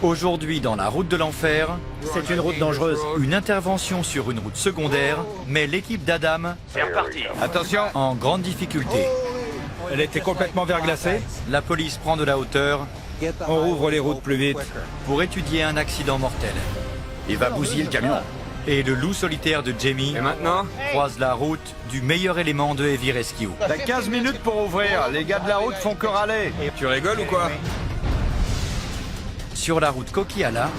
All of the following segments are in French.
Aujourd'hui, dans la route de l'enfer, C'est une route dangereuse. une intervention sur une route secondaire met l'équipe d'Adam C'est reparti. Attention, en grande difficulté. Elle était complètement verglacée. La police prend de la hauteur On rouvre les routes plus vite. pour étudier un accident mortel. il va bousiller le camion. Et le loup solitaire de Jamie Et maintenant? croise la route du meilleur élément de Heavy Rescue. T'as 15 minutes pour ouvrir, les gars de la route font que râler. Tu rigoles ou quoi? Sur la route Coquillala,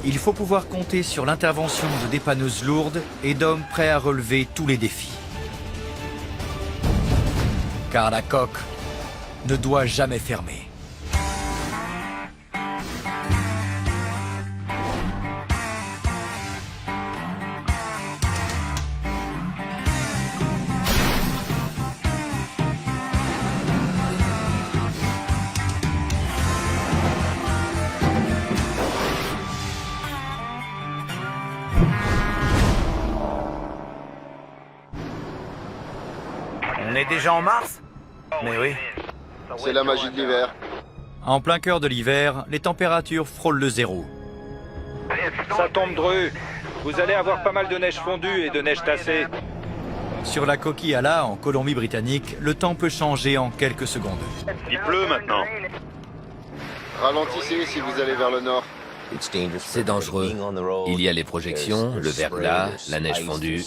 il faut pouvoir compter sur l'intervention de dépanneuses lourdes et d'hommes prêts à relever tous les défis. Car la coque ne doit jamais fermer. On est déjà en mars? Mais oui. C'est la magie de l'hiver. En plein cœur de l'hiver, les températures frôlent le zéro. Ça tombe dru. Vous allez avoir pas mal de neige fondue et de neige tassée. Sur la Coquillala, en Colombie-Britannique, le temps peut changer en quelques secondes. Il pleut maintenant. Ralentissez si vous allez vers le nord. C'est dangereux. Il y a les projections, le verglas, la neige fondue.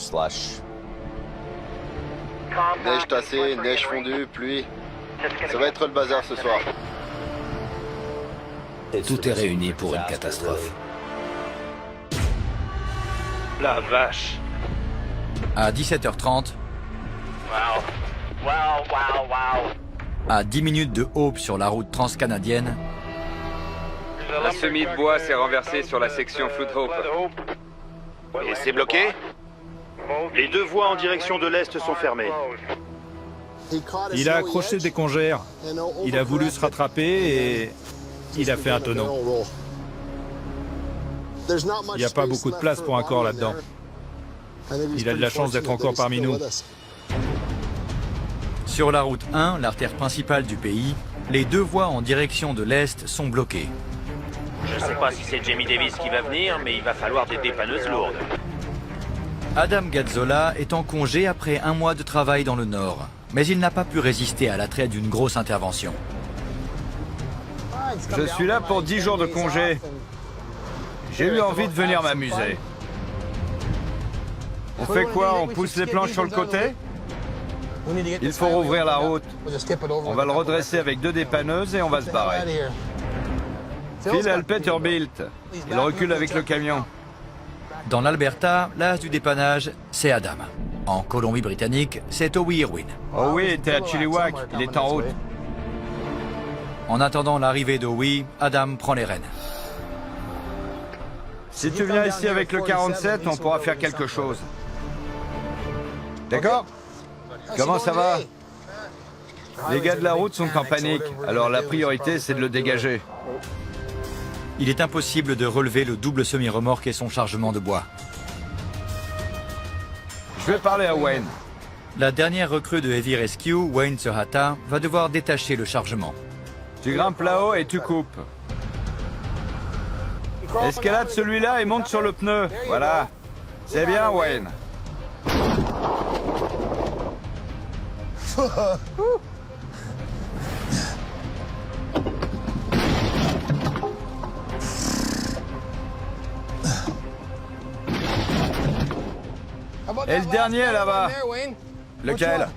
Neige tassée, neige fondue, pluie. Ça va être le bazar ce soir. Tout est réuni pour une catastrophe. La vache. À 17h30, Wow. à 10 minutes de Hope sur la route transcanadienne, La semis de bois s'est renversée sur la section Flood Hope. Et c'est bloqué? Les deux voies en direction de l'Est sont fermées. Il a accroché des congères. Il a voulu se rattraper et il a fait un tonneau. Il n'y a pas beaucoup de place pour un corps là-dedans. Il a de la chance d'être encore parmi nous. sur la route 1, l'artère principale du pays, les deux voies en direction de l'Est sont bloquées. Je sais pas si c'est Jamie Davis qui va venir, mais il va falloir des dépanneuses lourdes. Adam Gazzola est en congé après un mois de travail dans le Nord, mais il n'a pas pu résister à l'attrait d'une grosse intervention. Je suis là pour 10 jours de congé. J'ai eu envie de venir m'amuser. On fait quoi? On pousse les planches sur le côté? Il faut rouvrir la route. On va le redresser avec 2 dépanneuses et on va se barrer. Phil a le Peterbilt. Il recule avec le camion. Dans l'Alberta, l'as du dépannage, c'est Adam. En Colombie-Britannique, c'est Howie Irwin. Oh oui, t'es à Chilliwack. Il est en route. En attendant l'arrivée d'Howie, Adam prend les rênes. Si tu viens ici avec le 47, on pourra faire quelque chose. D'accord? Comment ça va? Les gars de la route sont en panique, alors la priorité c'est de le dégager. Il est impossible de relever le double semi-remorque et son chargement de bois. Je vais parler à Wayne. La dernière recrue de Heavy Rescue, Wayne Serrata, va devoir détacher le chargement. Tu grimpes là-haut et tu coupes. Escalade celui-là et monte sur le pneu. Voilà. C'est bien, Wayne. Et le dernier là-bas? Lequel?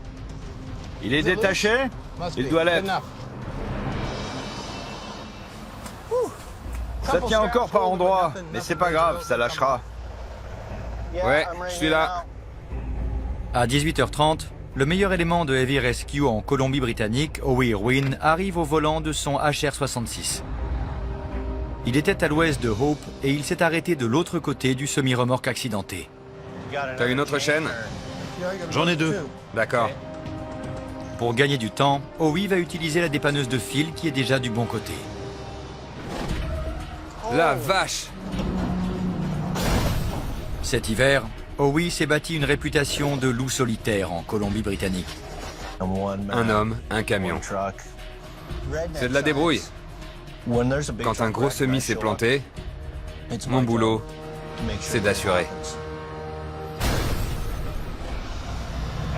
Il est détaché? Il doit l'être. Ça tient encore par endroits, mais c'est pas grave, ça lâchera. Ouais, je suis là. À 18h30, le meilleur élément de Heavy Rescue en Colombie-Britannique, Howie Irwin, arrive au volant de son HR-66. Il était à l'ouest de Hope et il s'est arrêté de l'autre côté du semi-remorque accidenté. T'as une autre chaîne? J'en ai 2. D'accord. Pour gagner du temps, Howie va utiliser la dépanneuse de fil qui est déjà du bon côté. La vache! Cet hiver, Howie s'est bâti une réputation de loup solitaire en Colombie-Britannique. Un homme, un camion. C'est de la débrouille. Quand un gros semis s'est planté, mon boulot, c'est d'assurer.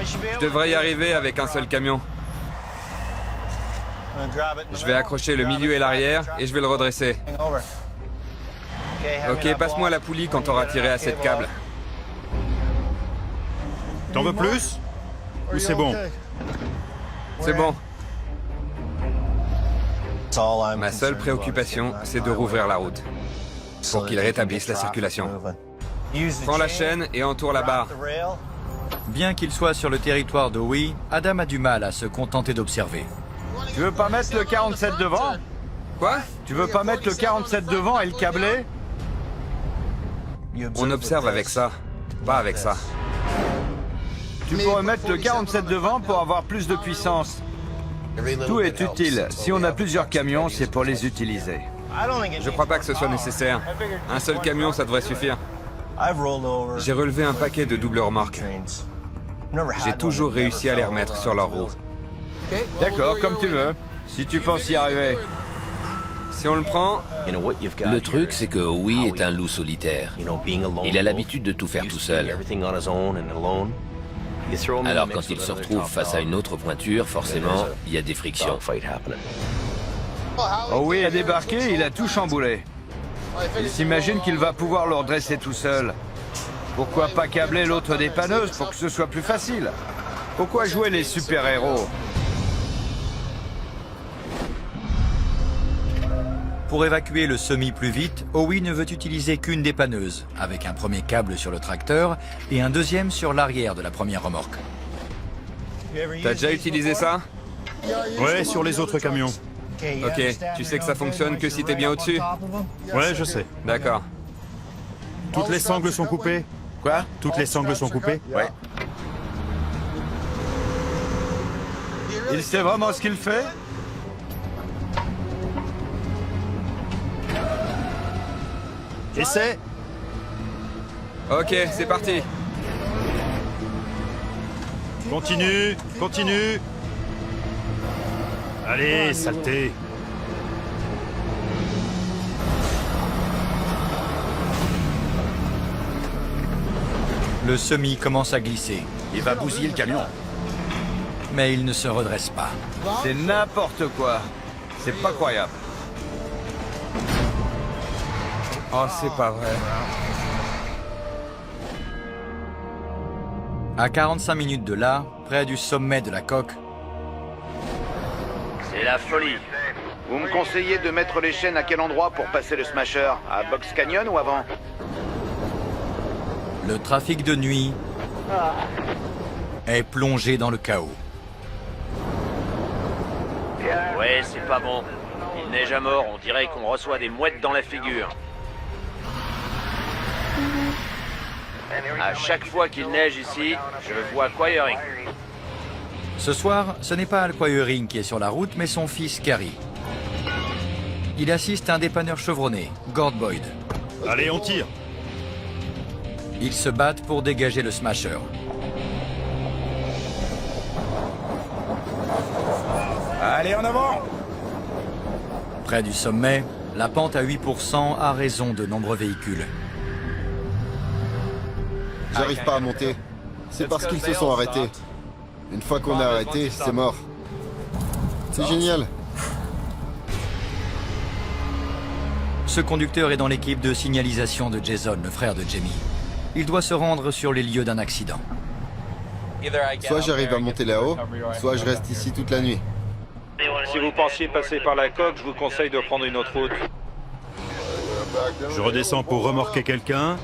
Je devrais y arriver avec un seul camion. Je vais accrocher le milieu et l'arrière et je vais le redresser. Ok, passe-moi la poulie quand t'auras tiré à cette câble. T'en veux plus? Ou c'est bon? C'est bon. Ma seule préoccupation, c'est de rouvrir la route, pour qu'il rétablisse la circulation. Prends la chaîne et entoure la barre. Bien qu'il soit sur le territoire d'Owie, Adam a du mal à se contenter d'observer. Tu veux pas mettre le 47 devant? Quoi? Tu veux pas mettre le 47 devant et le câbler? On observe avec ça, pas avec ça. Tu pourrais mettre le 47 devant pour avoir plus de puissance. Tout est utile. Si on a plusieurs camions, c'est pour les utiliser. Je crois pas que ce soit nécessaire. Un seul camion, ça devrait suffire. J'ai relevé un paquet de double remorques. J'ai toujours réussi à les remettre sur leur roue. D'accord, comme tu veux. Si tu penses y arriver. Si on le prend, Le truc, c'est que Howie est un loup solitaire. Il a l'habitude de tout faire tout seul. Alors quand il se retrouve face à une autre pointure, forcément, il y a des frictions. Howie a débarqué, il a tout chamboulé. Il s'imagine qu'il va pouvoir le redresser tout seul. Pourquoi pas câbler l'autre dépanneuse pour que ce soit plus facile? Pourquoi jouer les super-héros? Pour évacuer le semi plus vite, Howie ne veut utiliser qu'une dépanneuse, avec un premier câble sur le tracteur et un deuxième sur l'arrière de la première remorque. t'as déjà utilisé ça? Ouais, sur les autres camions. Ok, tu sais que ça fonctionne que si t'es bien au-dessus? Ouais, je sais. D'accord. Toutes les sangles sont coupées? Quoi? Toutes les sangles sont coupées? Ouais. Il sait vraiment ce qu'il fait? Essaie! Ok, c'est parti. Continue, continue! Allez, saleté! Le semi commence à glisser, Il va bousiller le camion. mais il ne se redresse pas. C'est n'importe quoi. C'est pas croyable. Oh, c'est pas vrai. À 45 minutes de là, près du sommet de la coque, C'est la folie. Vous me conseillez de mettre les chaînes à quel endroit pour passer le Smasher? À Box Canyon ou avant? le trafic de nuit est plongé dans le chaos. Ouais, c'est pas bon. Il neige à mort, on dirait qu'on reçoit des mouettes dans la figure. À chaque fois qu'il neige ici, je vois Quiring. Ce soir, ce n'est pas Al Quiring qui est sur la route, mais son fils Gary. Il assiste à un dépanneur chevronné, Gord Boyd. Allez, on tire! Ils se battent pour dégager le Smasher. Allez, en avant! Près du sommet, la pente à 8% a raison de nombreux véhicules. J'arrive pas à monter. C'est parce qu'ils se sont arrêtés. Une fois qu'on est arrêté, c'est mort. C'est génial. Ce conducteur est dans l'équipe de signalisation de Jason, le frère de Jamie. Il doit se rendre sur les lieux d'un accident. Soit j'arrive à monter là-haut, soit je reste ici toute la nuit. Si vous pensiez passer par la coque, je vous conseille de prendre une autre route. Je redescends pour remorquer quelqu'un.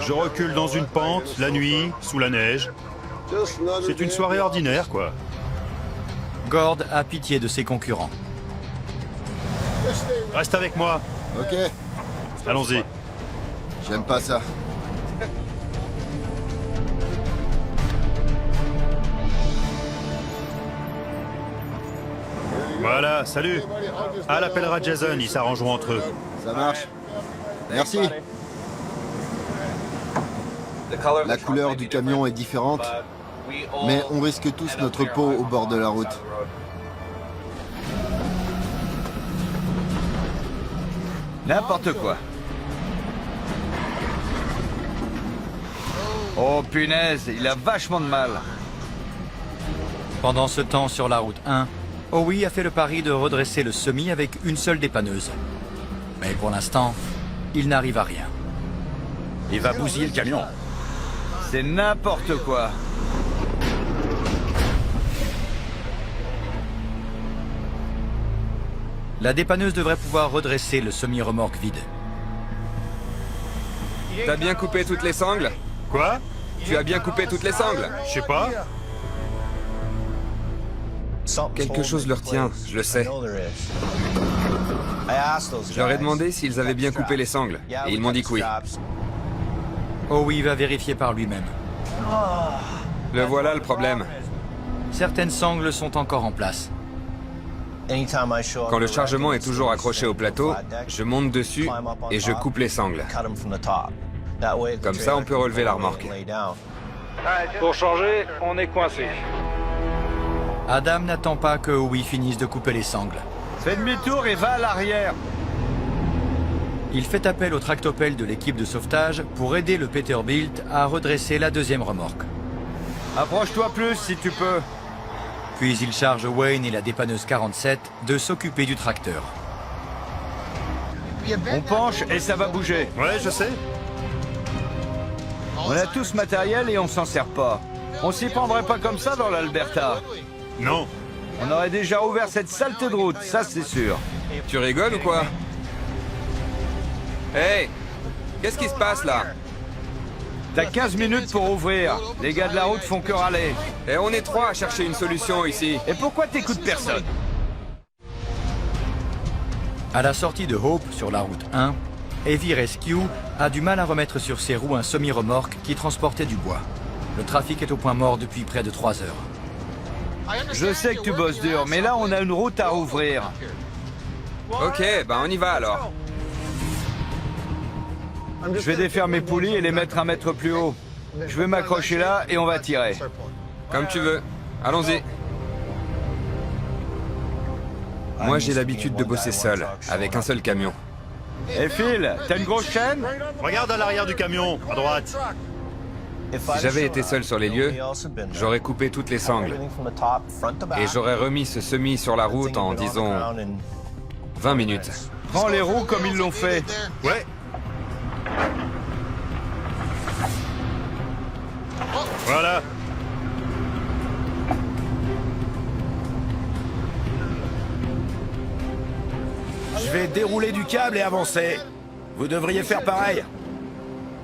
Je recule dans une pente, la nuit, sous la neige. C'est une soirée ordinaire, quoi. Gord a pitié de ses concurrents. Reste avec moi. Ok, Allons-y. j'aime pas ça. Voilà, salut. Al appellera Jason, ils s'arrangeront entre eux. Ça marche. Merci. La couleur du camion est différente, mais on risque tous notre peau au bord de la route. N'importe quoi. Oh punaise, il a vachement de mal. Pendant ce temps, sur la route 1, Howie a fait le pari de redresser le semi avec une seule dépanneuse. Mais pour l'instant, il n'arrive à rien. Il va bousiller le camion. C'est n'importe quoi. La dépanneuse devrait pouvoir redresser le semi-remorque vide. T'as bien coupé toutes les sangles? Quoi? Tu as bien coupé toutes les sangles? Je sais pas. Quelque chose leur tient, je le sais. Je leur ai demandé s'ils avaient bien coupé les sangles, et ils m'ont dit que oui. Howie va vérifier par lui-même. Le voilà le problème. Certaines sangles sont encore en place. Quand le chargement est toujours accroché au plateau, je monte dessus et je coupe les sangles. Comme ça, on peut relever la remorque. Pour changer, on est coincé. Adam n'attend pas que Howie finisse de couper les sangles. Fais demi-tour et va à l'arrière. Il fait appel au tractopelle de l'équipe de sauvetage pour aider le Peterbilt à redresser la deuxième remorque. Approche-toi plus si tu peux. Puis il charge Wayne et la dépanneuse 47 de s'occuper du tracteur. On penche et ça va bouger. Ouais, je sais. On a tout ce matériel et on s'en sert pas. On s'y prendrait pas comme ça dans l'Alberta. Non. On aurait déjà ouvert cette saleté de route, ça c'est sûr. Tu rigoles ou quoi? Hey! Qu'est-ce qui se passe là? T'as 15 minutes pour ouvrir. Les gars de la route font que râler. Et on est trois à chercher une solution ici. Et pourquoi t'écoutes personne? À la sortie de Hope sur la route 1, Heavy Rescue a du mal à remettre sur ses roues un semi-remorque qui transportait du bois. Le trafic est au point mort depuis près de 3 heures. Je sais que tu bosses dur, mais là on a une route à rouvrir. Ok, ben on y va alors. Je vais défaire mes poulies et les mettre 1 mètre plus haut. Je vais m'accrocher là et on va tirer. Comme tu veux. Allons-y. Moi j'ai l'habitude de bosser seul, avec un seul camion. Et Phil, t'as une grosse chaîne? Regarde à l'arrière du camion, à droite. Si j'avais été seul sur les lieux, j'aurais coupé toutes les sangles. Et j'aurais remis ce semi sur la route en, disons, 20 minutes. Prends les roues comme ils l'ont fait. Ouais. Voilà. Je vais dérouler du câble et avancer. Vous devriez faire pareil.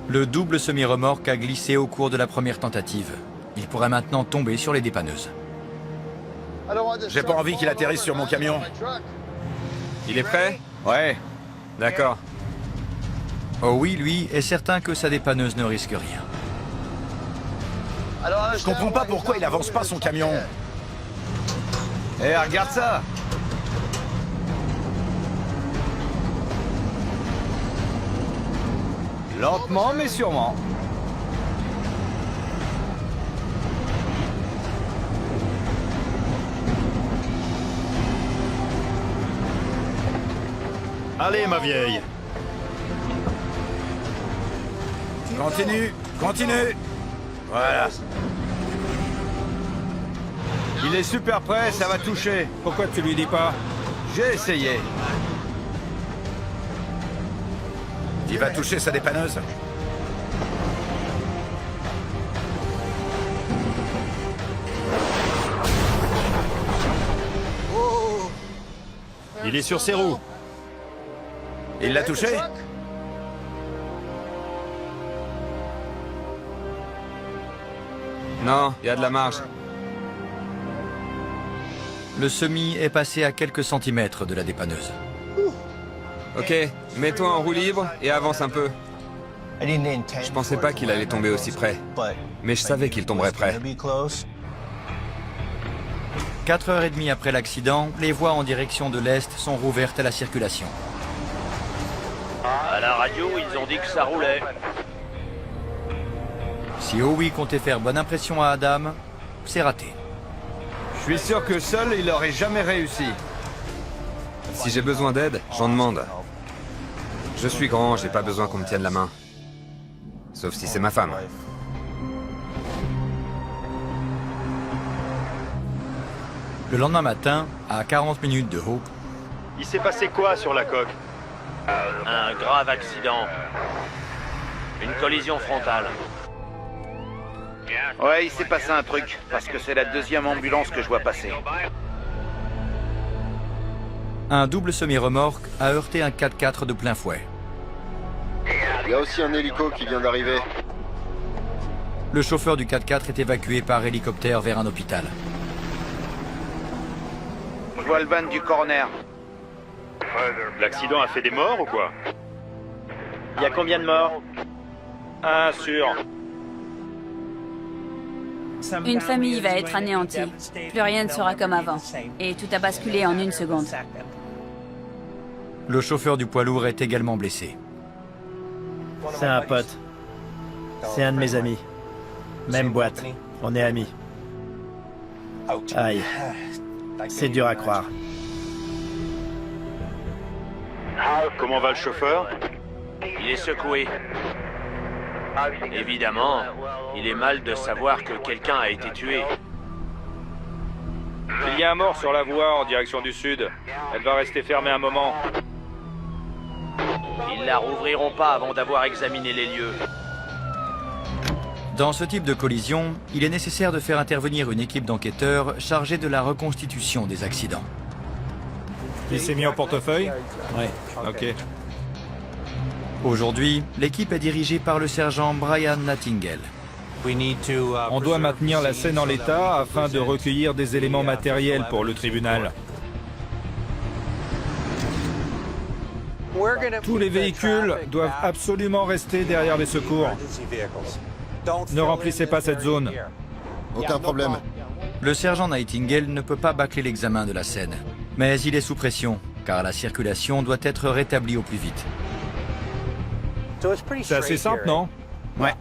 Le double semi-remorque a glissé au cours de la première tentative. Il pourrait maintenant tomber sur les dépanneuses. J'ai pas envie qu'il atterrisse sur mon camion. Il est prêt? Ouais. D'accord. Oh oui, lui, est certain que sa dépanneuse ne risque rien. Je comprends pas pourquoi il avance pas son camion. Eh, regarde ça! Lentement mais sûrement. Allez, ma vieille. Continue, continue. Voilà. Il est super prêt, ça va toucher. Pourquoi tu lui dis pas? J'ai essayé. Il va toucher sa dépanneuse. Il est sur ses roues. Il l'a touché? Non, il y a de la marge. Le semi est passé à quelques centimètres de la dépanneuse. Ok, mets-toi en roue libre et avance un peu. Je pensais pas qu'il allait tomber aussi près, mais je savais qu'il tomberait près. 4h30 après l'accident, les voies en direction de l'Est sont rouvertes à la circulation. À la radio, ils ont dit que ça roulait. Si Howie comptait faire bonne impression à Adam, c'est raté. Je suis sûr que seul, il aurait jamais réussi. Si j'ai besoin d'aide, j'en demande. Je suis grand, j'ai pas besoin qu'on me tienne la main. Sauf si c'est ma femme. Le lendemain matin, à 40 minutes de Hope, Il s'est passé quoi sur la coque? Un grave accident. Une collision frontale. Ouais, il s'est passé un truc, parce que c'est la deuxième ambulance que je vois passer. un double semi-remorque a heurté un 4x4 de plein fouet. Il y a aussi un hélico qui vient d'arriver. Le chauffeur du 4x4 est évacué par hélicoptère vers un hôpital. Je vois le van du coroner. L'accident a fait des morts ou quoi? Il y a combien de morts? Un sûr. Une famille va être anéantie. Plus rien ne sera comme avant. Et tout a basculé en 1 seconde. Le chauffeur du poids lourd est également blessé. C'est un pote. C'est un de mes amis. Même boîte. On est amis. Aïe. C'est dur à croire. Comment va le chauffeur? Il est secoué. Évidemment, il est mal de savoir que quelqu'un a été tué. Il y a un mort sur la voie en direction du sud. Elle va rester fermée un moment. Ils la rouvriront pas avant d'avoir examiné les lieux. Dans ce type de collision, il est nécessaire de faire intervenir une équipe d'enquêteurs chargée de la reconstitution des accidents. Il s'est mis en portefeuille? Ouais. Ok. Aujourd'hui, l'équipe est dirigée par le sergent Brian Nattingale. On doit maintenir la scène en l'état afin de recueillir des éléments matériels pour le tribunal. Tous les véhicules doivent absolument rester derrière les secours. Ne remplissez pas cette zone. Aucun problème. Le sergent Nightingale ne peut pas bâcler l'examen de la scène. Mais il est sous pression, car la circulation doit être rétablie au plus vite. C'est assez simple, non? Ouais.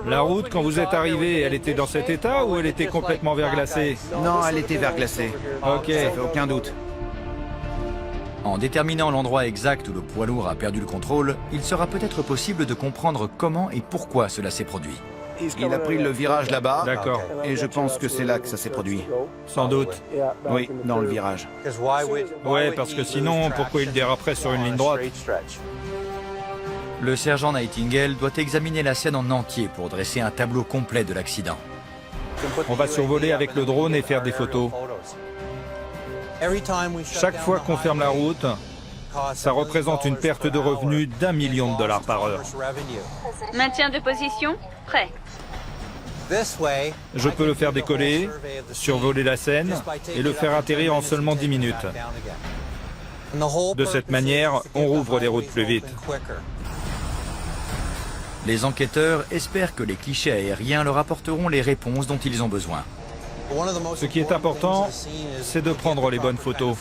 La route, quand vous êtes arrivé, elle était dans cet état ou elle était complètement verglacée? Non, elle était verglacée. Ok. Ça fait aucun doute. En déterminant l'endroit exact où le poids lourd a perdu le contrôle, il sera peut-être possible de comprendre comment et pourquoi cela s'est produit. Il a pris le virage là-bas. D'accord. Et je pense que c'est là que ça s'est produit. Sans doute. Oui, dans le virage. Ouais, parce que sinon, pourquoi il déraperait sur une ligne droite? Le sergent Nightingale doit examiner la scène en entier pour dresser un tableau complet de l'accident. On va survoler avec le drone et faire des photos. Chaque fois qu'on ferme la route, ça représente une perte de revenus d'1 million de dollars par heure. Maintien de position, prêt. Je peux le faire décoller, survoler la scène et le faire atterrir en seulement 10 minutes. De cette manière, on rouvre les routes plus vite. Les enquêteurs espèrent que les clichés aériens leur apporteront les réponses dont ils ont besoin. Ce qui est important, c'est de prendre les bonnes photos.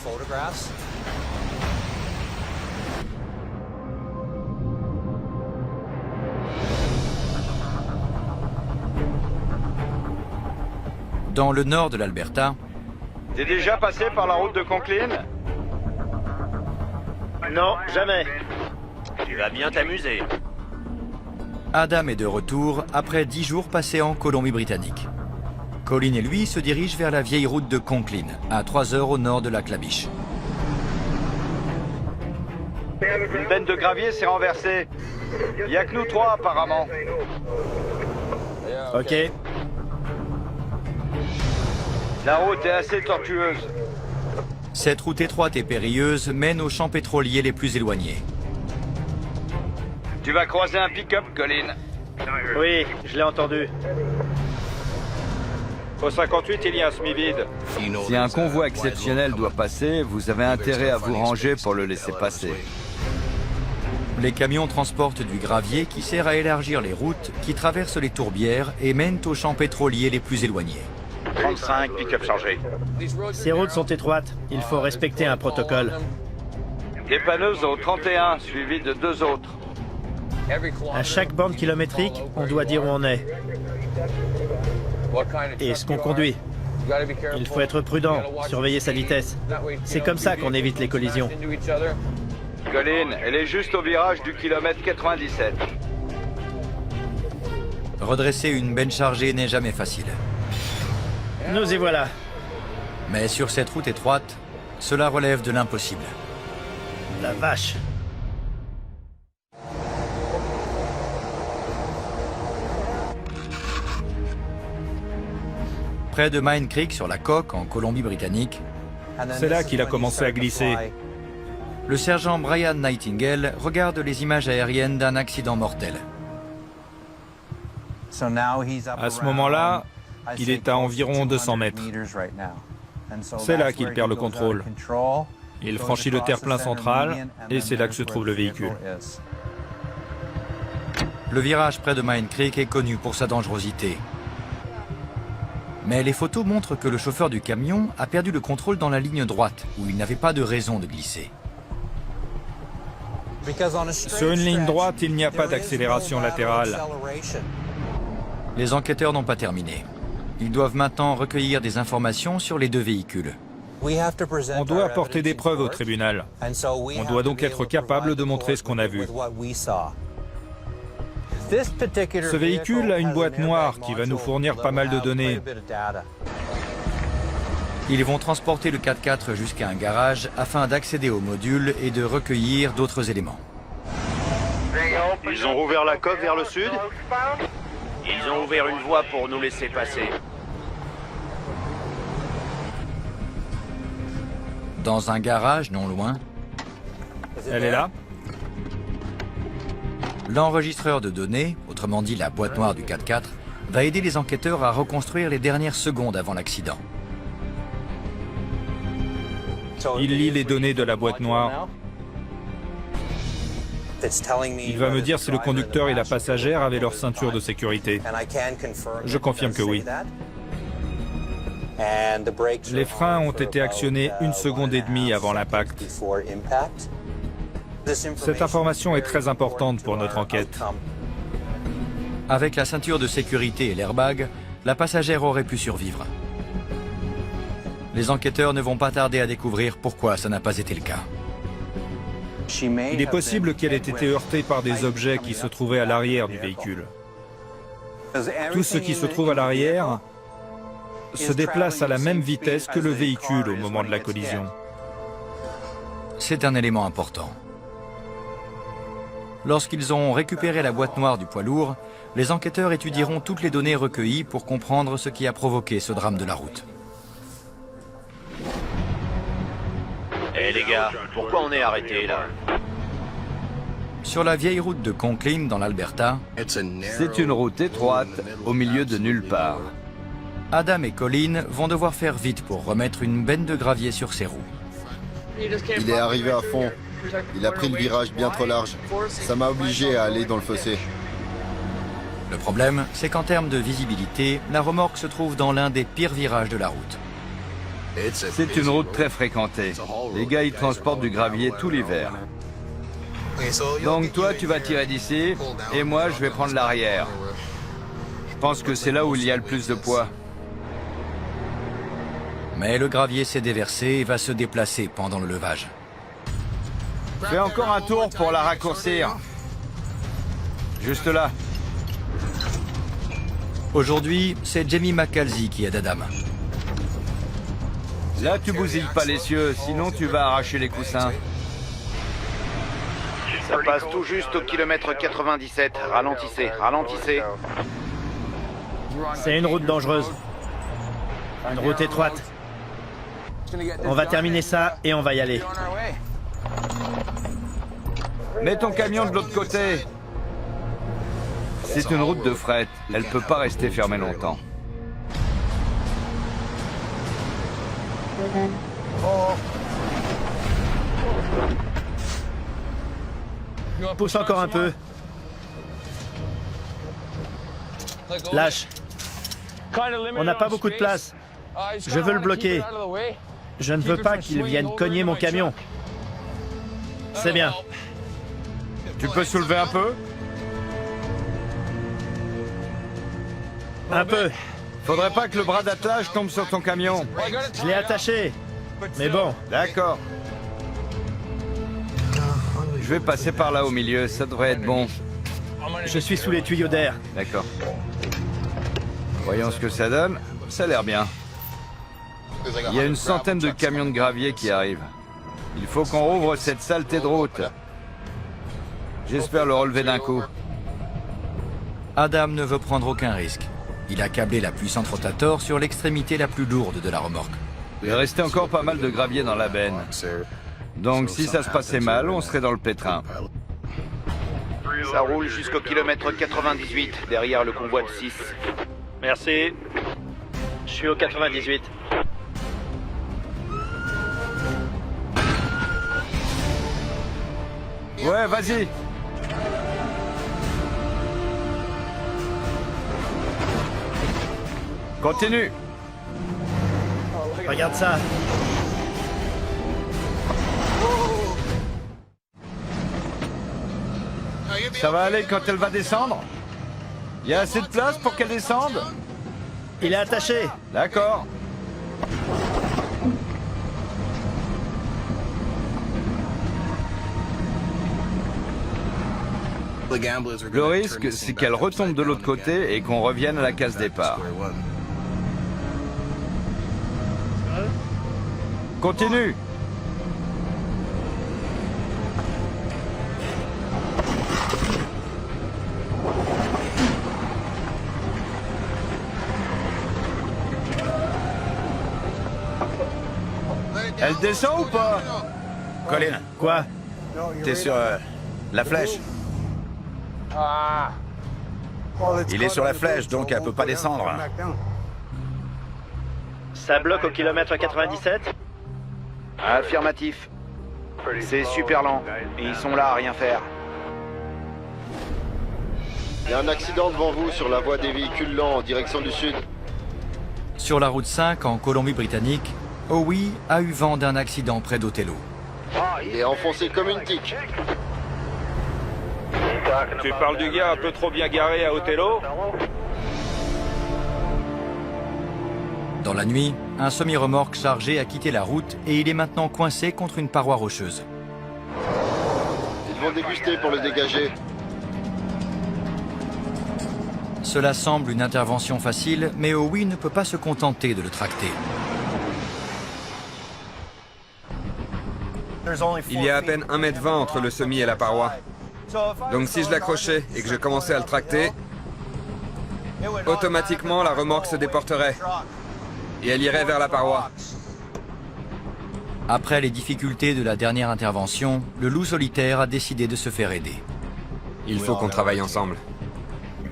Dans le nord de l'Alberta, T'es déjà passé par la route de Conklin? Non, jamais. Tu vas bien t'amuser. Adam est de retour après 10 jours passés en Colombie-Britannique. Colin et lui se dirigent vers la vieille route de Conklin, à 3 heures au nord de la Clabiche. Une benne de gravier s'est renversée. Il n'y a que nous trois, apparemment. Ok. La route est assez tortueuse. Cette route étroite et périlleuse mène aux champs pétroliers les plus éloignés. Tu vas croiser un pick-up, Colin. Oui, je l'ai entendu. Au 58, il y a un semi-vide. Si un convoi exceptionnel doit passer, vous avez intérêt à vous ranger pour le laisser passer. Les camions transportent du gravier qui sert à élargir les routes qui traversent les tourbières et mènent aux champs pétroliers les plus éloignés. 35, pick-up chargé. Ces routes sont étroites. Il faut respecter un protocole. Dépanneuse au 31, suivi de 2 autres. À chaque bande kilométrique, on doit dire où on est. Et ce qu'on conduit. Il faut être prudent, surveiller sa vitesse. C'est comme ça qu'on évite les collisions. Colin, elle est juste au virage du kilomètre 97. Redresser une benne chargée n'est jamais facile. Nous y voilà. Mais sur cette route étroite, cela relève de l'impossible. La vache. Près de Mine Creek, sur la Coque, en Colombie-Britannique, c'est là qu'il a commencé à glisser. Le sergent Brian Nightingale regarde les images aériennes d'un accident mortel. À ce moment-là, il est à environ 200 mètres. C'est là qu'il perd le contrôle. Il franchit le terre-plein central et c'est là que se trouve le véhicule. Le virage près de Mine Creek est connu pour sa dangerosité. Mais les photos montrent que le chauffeur du camion a perdu le contrôle dans la ligne droite, où il n'avait pas de raison de glisser. Sur une ligne droite, il n'y a pas d'accélération latérale. Les enquêteurs n'ont pas terminé. Ils doivent maintenant recueillir des informations sur les deux véhicules. On doit apporter des preuves au tribunal. On doit donc être capable de montrer ce qu'on a vu. Ce véhicule a une boîte noire qui va nous fournir pas mal de données. Ils vont transporter le 4x4 jusqu'à un garage afin d'accéder au module et de recueillir d'autres éléments. Ils ont rouvert la coque vers le sud? Ils ont ouvert une voie pour nous laisser passer. Dans un garage non loin, Elle est là? l'enregistreur de données, autrement dit la boîte noire du 4x4, va aider les enquêteurs à reconstruire les dernières secondes avant l'accident. Il lit les données de la boîte noire. Il va me dire si le conducteur et la passagère avaient leur ceinture de sécurité. Je confirme que oui. Les freins ont été actionnés 1 seconde et demie avant l'impact. Cette information est très importante pour notre enquête. Avec la ceinture de sécurité et l'airbag, la passagère aurait pu survivre. Les enquêteurs ne vont pas tarder à découvrir pourquoi ça n'a pas été le cas. Il est possible qu'elle ait été heurtée par des objets qui se trouvaient à l'arrière du véhicule. Tout ce qui se trouve à l'arrière se déplace à la même vitesse que le véhicule au moment de la collision. C'est un élément important. Lorsqu'ils ont récupéré la boîte noire du poids lourd, les enquêteurs étudieront toutes les données recueillies pour comprendre ce qui a provoqué ce drame de la route. Eh les gars, pourquoi on est arrêtés là? Sur la vieille route de Conklin, dans l'Alberta, C'est une route étroite au milieu de nulle part. Adam et Colin vont devoir faire vite pour remettre une benne de gravier sur ses roues. Il est arrivé à fond. Il a pris le virage bien trop large. Ça m'a obligé à aller dans le fossé. Le problème, c'est qu'en termes de visibilité, la remorque se trouve dans l'un des pires virages de la route. C'est une route très fréquentée. Les gars y transportent du gravier tout l'hiver. Donc toi, tu vas tirer d'ici, et moi, je vais prendre l'arrière. Je pense que c'est là où il y a le plus de poids. Mais le gravier s'est déversé et va se déplacer pendant le levage. Fais encore un tour pour la raccourcir. Juste là. Aujourd'hui, c'est Jamie McCalzy qui aide Adam. Là, tu bousilles pas les cieux, sinon tu vas arracher les coussins. Ça passe tout juste au kilomètre 97. Ralentissez, ralentissez. C'est une route dangereuse. Une route étroite. On va terminer ça et on va y aller. Mets ton camion de l'autre côté. C'est une route de fret. Elle peut pas rester fermée longtemps. Pousse encore un peu. Lâche. On n'a pas beaucoup de place. Je veux le bloquer. Je ne veux pas qu'il vienne cogner mon camion. C'est bien. Tu peux soulever un peu? Un peu. Faudrait pas que le bras d'attelage tombe sur ton camion. Je l'ai attaché. Mais bon. D'accord. Je vais passer par là au milieu, ça devrait être bon. Je suis sous les tuyaux d'air. D'accord. Voyons ce que ça donne. Ça a l'air bien. Il y a une centaine de camions de gravier qui arrivent. Il faut qu'on rouvre cette saleté de route. J'espère le relever d'un coup. Adam ne veut prendre aucun risque. Il a câblé la puissante rotator sur l'extrémité la plus lourde de la remorque. Il restait encore pas mal de gravier dans la benne. Donc si ça se passait mal, on serait dans le pétrin. Ça roule jusqu'au kilomètre 98, derrière le convoi de 6. Merci. Je suis au 98. Ouais, vas-y. Continue. Regarde ça. Ça va aller quand elle va descendre? Il y a assez de place pour qu'elle descende? Il est attaché. D'accord. Le risque, c'est qu'elle retombe de l'autre côté et qu'on revienne à la case départ. Continue. Elle descend ou pas? Colin, Quoi? t'es sur la flèche. Il est sur la flèche, donc elle peut pas descendre. Ça bloque au kilomètre 97? Affirmatif. C'est super lent, et ils sont là à rien faire. Il y a un accident devant vous sur la voie des véhicules lents en direction du sud. Sur la route 5 en Colombie-Britannique, Howie a eu vent d'un accident près d'Othello. Il est enfoncé comme une tique. Tu parles du gars un peu trop bien garé à Othello? Dans la nuit, un semi-remorque chargé a quitté la route et il est maintenant coincé contre une paroi rocheuse. Ils vont déguster pour le dégager. Cela semble une intervention facile, mais Howie ne peut pas se contenter de le tracter. Il y a à peine 1,20 m entre le semi et la paroi. Donc si je l'accrochais et que je commençais à le tracter, automatiquement la remorque se déporterait. Et elle irait vers la paroi. Après les difficultés de la dernière intervention, le loup solitaire a décidé de se faire aider. Il faut qu'on travaille ensemble.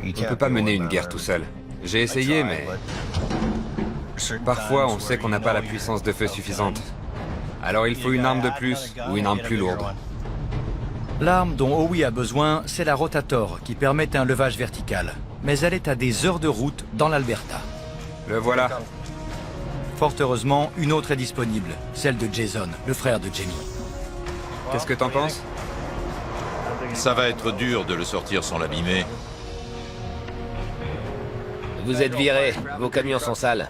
On ne peut pas mener une guerre tout seul. J'ai essayé, mais... Parfois, on sait qu'on n'a pas la puissance de feu suffisante. Alors il faut une arme de plus, ou une arme plus lourde. L'arme dont Howie a besoin, c'est la rotator, qui permet un levage vertical. Mais elle est à des heures de route dans l'Alberta. Le voilà. Fort heureusement, une autre est disponible, celle de Jason, le frère de Jamie. Qu'est-ce que t'en penses? Ça va être dur de le sortir sans l'abîmer. Vous êtes virés, vos camions sont sales.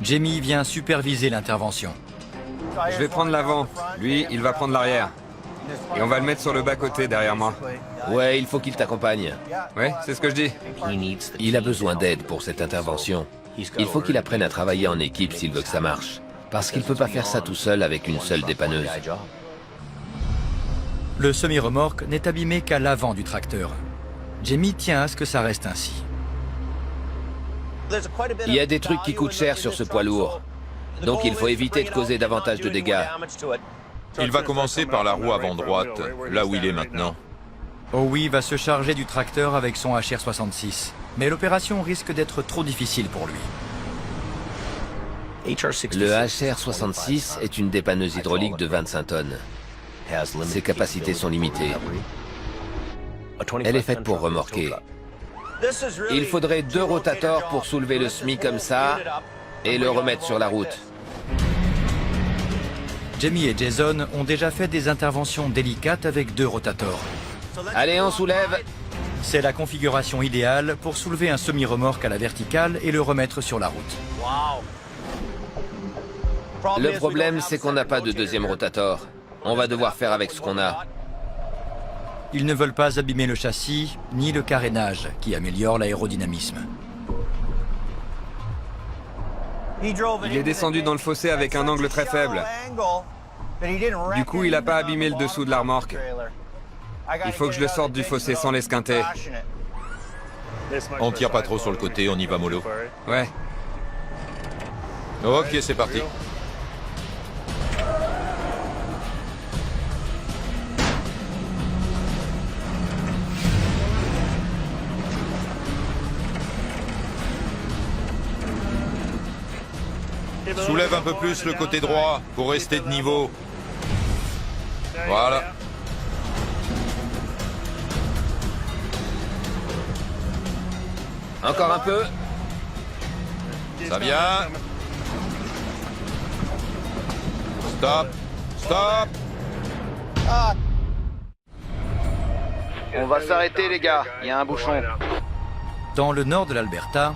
Jamie vient superviser l'intervention. Je vais prendre l'avant. Lui, il va prendre l'arrière. Et on va le mettre sur le bas-côté derrière moi. Ouais, il faut qu'il t'accompagne. Ouais, c'est ce que je dis. Il a besoin d'aide pour cette intervention. Il faut qu'il apprenne à travailler en équipe s'il veut que ça marche. Parce qu'il ne peut pas faire ça tout seul avec une seule dépanneuse. Le semi-remorque n'est abîmé qu'à l'avant du tracteur. Jamie tient à ce que ça reste ainsi. Il y a des trucs qui coûtent cher sur ce poids lourd. Donc il faut éviter de causer davantage de dégâts. Il va commencer par la roue avant droite, là où il est maintenant. Howie va se charger du tracteur avec son HR-66. Mais l'opération risque d'être trop difficile pour lui. Le HR-66 est une dépanneuse hydraulique de 25 tonnes. Ses capacités sont limitées. Elle est faite pour remorquer. Il faudrait 2 rotators pour soulever le SMI comme ça et le remettre sur la route. Jamie et Jason ont déjà fait des interventions délicates avec 2 rotators. Allez, on soulève. C'est la configuration idéale pour soulever un semi-remorque à la verticale et le remettre sur la route. Le problème, c'est qu'on n'a pas de deuxième rotator. On va devoir faire avec ce qu'on a. Ils ne veulent pas abîmer le châssis, ni le carénage, qui améliore l'aérodynamisme. Il est descendu dans le fossé avec un angle très faible. Du coup, il n'a pas abîmé le dessous de la remorque. Il faut que je le sorte du fossé sans l'esquinter. On tire pas trop sur le côté, on y va mollo. Ouais. Ok, c'est parti. Soulève un peu plus le côté droit pour rester de niveau. Voilà. Encore un peu. Ça vient. Stop. Stop. On va s'arrêter, les gars. Il y a un bouchon. Dans le nord de l'Alberta,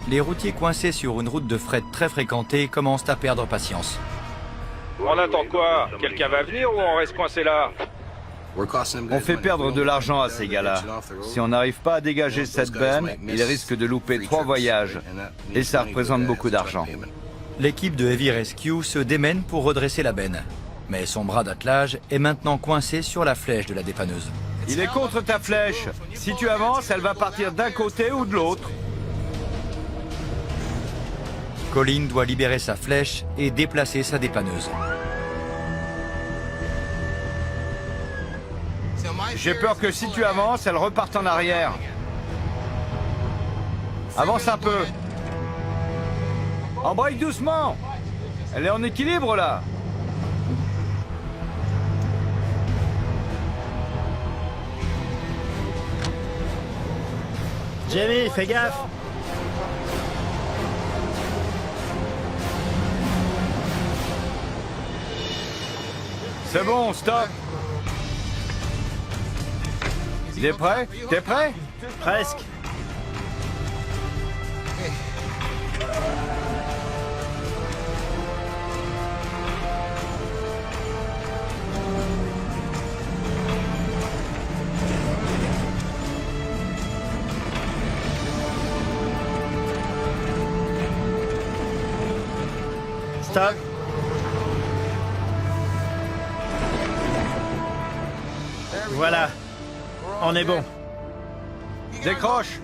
les routiers coincés sur une route de fret très fréquentée commencent à perdre patience. On attend quoi? Quelqu'un va venir ou on reste coincé là? On fait perdre de l'argent à ces gars-là. Si on n'arrive pas à dégager cette benne, ils risquent de louper 3 voyages. Et ça représente beaucoup d'argent. L'équipe de Heavy Rescue se démène pour redresser la benne. Mais son bras d'attelage est maintenant coincé sur la flèche de la dépanneuse. Il est contre ta flèche. Si tu avances, elle va partir d'un côté ou de l'autre. Colin doit libérer sa flèche et déplacer sa dépanneuse. J'ai peur que si tu avances, elle reparte en arrière. Avance un peu. Embraye doucement. Elle est en équilibre là. Jamie, fais gaffe. C'est bon, stop. Il est prêt? T'es prêt? Presque. Stop. Voilà. On est bon. Décroche.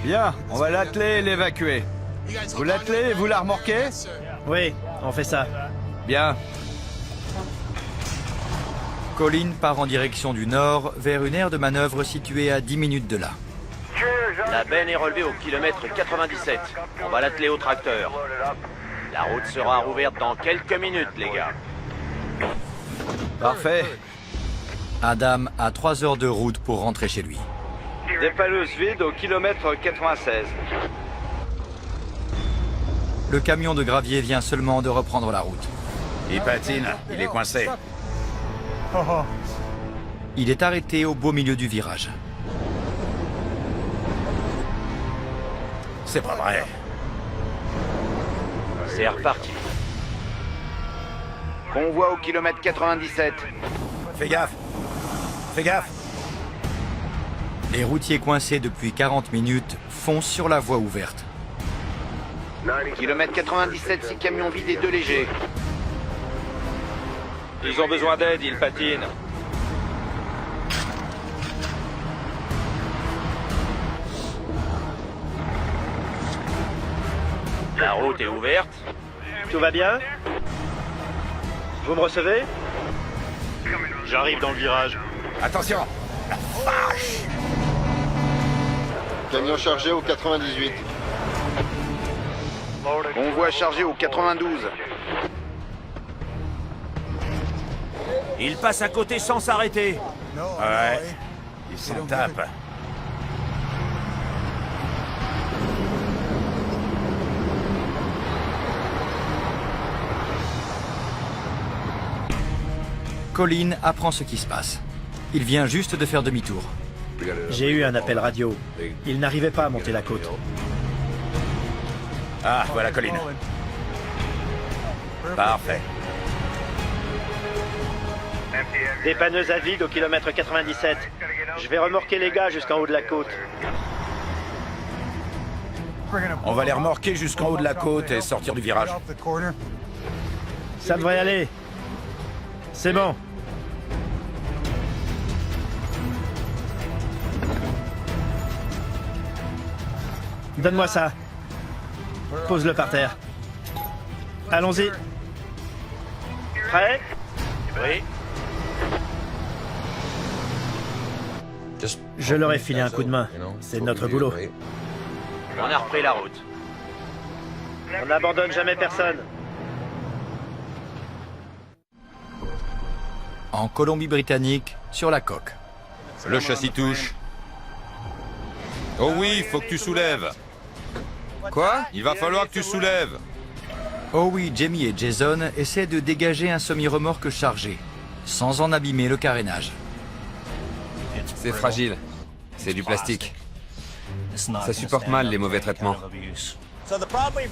Bien, on va l'atteler et l'évacuer. Vous l'attelez et vous la remorquez? Oui, on fait ça. Bien. Colin part en direction du nord, vers une aire de manœuvre située à 10 minutes de là. La benne est relevée au kilomètre 97. On va l'atteler au tracteur. La route sera rouverte dans quelques minutes, les gars. Parfait. Adam a 3 heures de route pour rentrer chez lui. Dépanneuse vide au kilomètre 96. Le camion de gravier vient seulement de reprendre la route. Il patine, il est coincé. Il est arrêté au beau milieu du virage. C'est pas vrai. C'est reparti. Convoi au kilomètre 97. Fais gaffe. Fais gaffe. Les routiers coincés depuis 40 minutes foncent sur la voie ouverte. Kilomètre 97, 6 camions vides et 2 légers. Ils ont besoin d'aide, ils patinent. La route est ouverte. Tout va bien? Vous me recevez? J'arrive dans le virage. Attention. La vache. Camion chargé au 98. Convoi chargé au 92. Il passe à côté sans s'arrêter. Ouais. Il s'en tape. Colin apprend ce qui se passe. Il vient juste de faire demi-tour. J'ai eu un appel radio. Il n'arrivait pas à monter la côte. Ah, voilà la colline. Parfait. Dépanneuse à vide au kilomètre 97. Je vais remorquer les gars jusqu'en haut de la côte. On va les remorquer jusqu'en haut de la côte et sortir du virage. Ça devrait aller. C'est bon. Donne-moi ça. Pose-le par terre. Allons-y. Prêt? Oui. Je leur ai filé un coup de main. C'est notre boulot. On a repris la route. On n'abandonne jamais personne. En Colombie-Britannique, sur la coque. Le châssis touche. Oh oui, faut que tu soulèves. Quoi? Il va falloir que tu soulèves. Oh oui, Jamie et Jason essaient de dégager un semi-remorque chargé, sans en abîmer le carénage. C'est fragile. C'est du plastique. Ça supporte mal les mauvais traitements.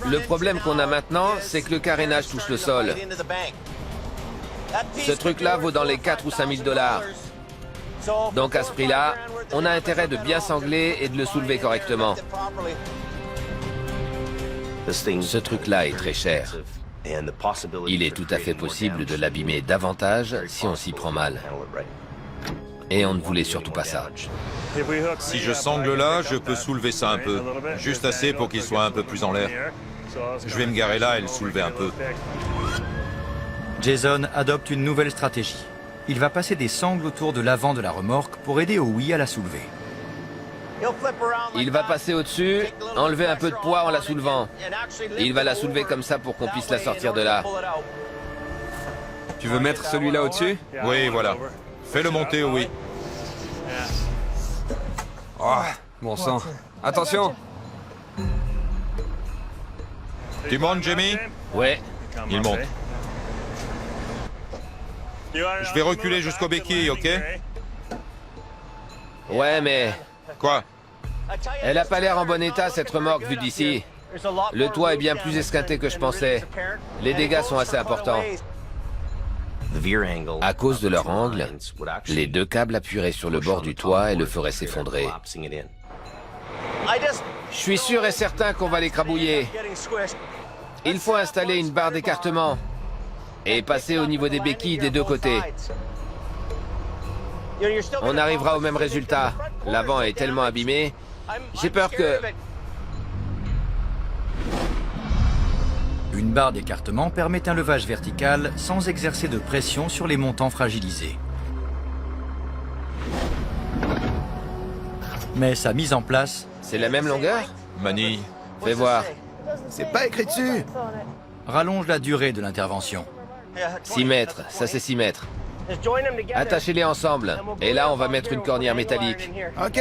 Le problème qu'on a maintenant, c'est que le carénage touche le sol. Ce truc-là vaut dans les 4 ou 5 000 $. Donc à ce prix-là, on a intérêt de bien sangler et de le soulever correctement. Ce truc-là est très cher. Il est tout à fait possible de l'abîmer davantage si on s'y prend mal. Et on ne voulait surtout pas ça. Si je sangle là, je peux soulever ça un peu. Juste assez pour qu'il soit un peu plus en l'air. Je vais me garer là et le soulever un peu. Jason adopte une nouvelle stratégie. Il va passer des sangles autour de l'avant de la remorque pour aider Howie à la soulever. Il va passer au-dessus, enlever un peu de poids en la soulevant. Et il va la soulever comme ça pour qu'on puisse la sortir de là. Tu veux mettre celui-là au-dessus? Oui, voilà. Fais-le monter, oui. Oh, bon sang. Attention! Tu montes, Jamie? Ouais. Il monte. Je vais reculer jusqu'au béquille, ok? Ouais, mais... Quoi? Elle a pas l'air en bon état, cette remorque, vue d'ici. Le toit est bien plus esquinté que je pensais. Les dégâts sont assez importants. À cause de leur angle, les deux câbles appuieraient sur le bord du toit et le feraient s'effondrer. Je suis sûr et certain qu'on va l'écrabouiller. Il faut installer une barre d'écartement et passer au niveau des béquilles des deux côtés. On arrivera au même résultat. L'avant est tellement abîmé. J'ai peur que... Une barre d'écartement permet un levage vertical sans exercer de pression sur les montants fragilisés. Mais sa mise en place... C'est la même longueur? Manille. Fais voir. C'est pas écrit dessus. Rallonge la durée de l'intervention. 6 mètres, ça c'est 6 mètres. Attachez-les ensemble. Et là, on va mettre une cornière métallique. Ok.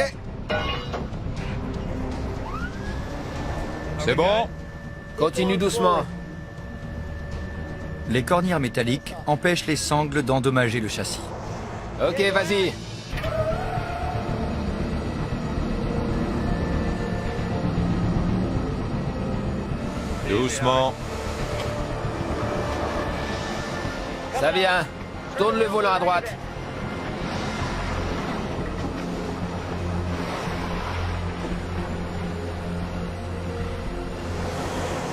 C'est bon? Continue doucement. Les cornières métalliques empêchent les sangles d'endommager le châssis. Ok, vas-y. Doucement. Ça vient. Tourne le volant à droite.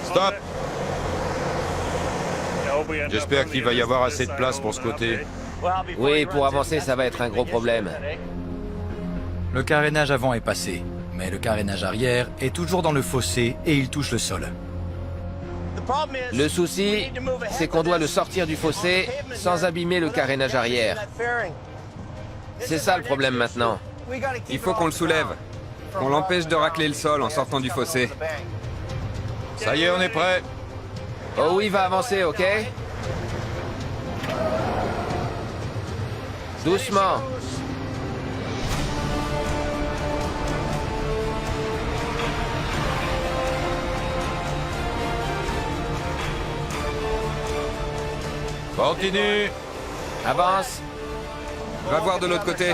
Stop! J'espère qu'il va y avoir assez de place pour ce côté. Oui, pour avancer, ça va être un gros problème. Le carénage avant est passé, mais le carénage arrière est toujours dans le fossé et il touche le sol. Le souci, c'est qu'on doit le sortir du fossé sans abîmer le carénage arrière. C'est ça le problème maintenant. Il faut qu'on le soulève. Qu'on l'empêche de racler le sol en sortant du fossé. Ça y est, on est prêt. Oh oui, va avancer, ok? Doucement. Continue. Avance. Va voir de l'autre côté.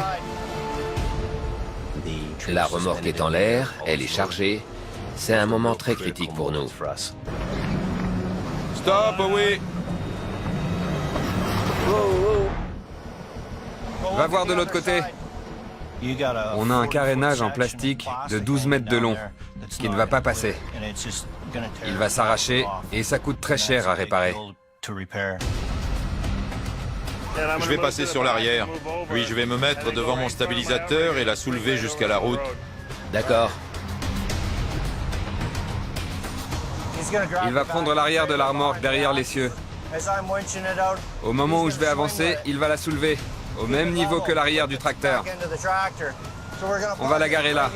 La remorque est en l'air, elle est chargée. C'est un moment très critique pour nous. Stop, oui. Va voir de l'autre côté. On a un carénage en plastique de 12 mètres de long, qui ne va pas passer. Il va s'arracher et ça coûte très cher à réparer. Je vais passer sur l'arrière, puis je vais me mettre devant mon stabilisateur et la soulever jusqu'à la route. D'accord. Il va prendre l'arrière de la remorque derrière l'essieu. Au moment où je vais avancer, il va la soulever, au même niveau que l'arrière du tracteur. On va la garer là.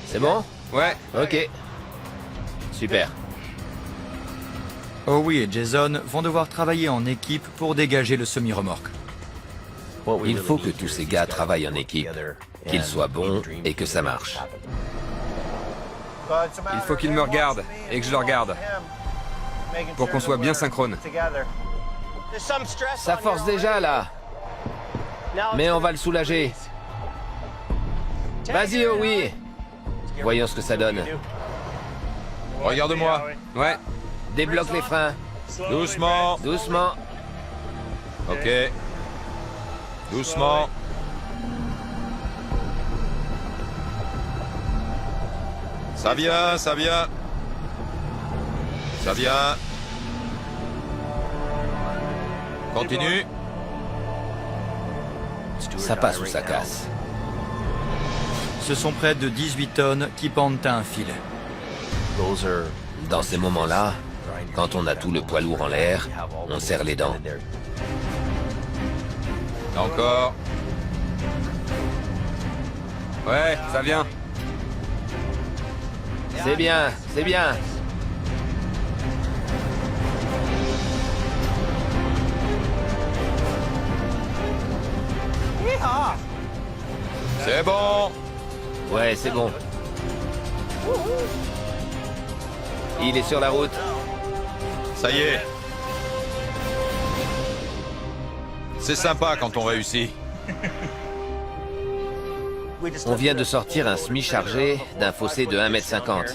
C'est bon? Ouais. Ok. Super. Howie et Jason vont devoir travailler en équipe pour dégager le semi-remorque. Il faut que tous ces gars travaillent en équipe, qu'ils soient bons et que ça marche. Il faut qu'il me regarde et que je le regarde, pour qu'on soit bien synchrone. Ça force déjà là. Mais on va le soulager. Vas-y, Howie. Voyons ce que ça donne. Regarde-moi. Ouais. Débloque les freins. Doucement. Doucement. Ok. Doucement. Ça vient, ça vient. Ça vient. Continue. Ça passe ou ça casse. Ce sont près de 18 tonnes qui pendent à un fil. Dans ces moments-là, quand on a tout le poids lourd en l'air, on serre les dents. Encore. Ouais, ça vient. C'est bien, c'est bien. C'est bon. Ouais, c'est bon. Il est sur la route. Ça y est. C'est sympa quand on réussit. On vient de sortir un semi-chargé d'un fossé de 1,50 m.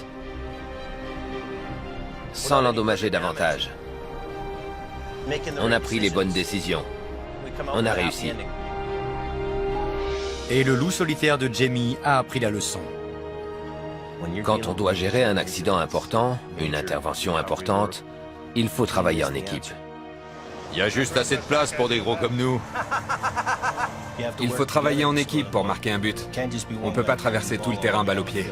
Sans l'endommager davantage. On a pris les bonnes décisions. On a réussi. Et le loup solitaire de Jamie a appris la leçon. Quand on doit gérer un accident important, une intervention importante, il faut travailler en équipe. Il y a juste assez de place pour des gros comme nous. Il faut travailler en équipe pour marquer un but. On ne peut pas traverser tout le terrain balle au pied.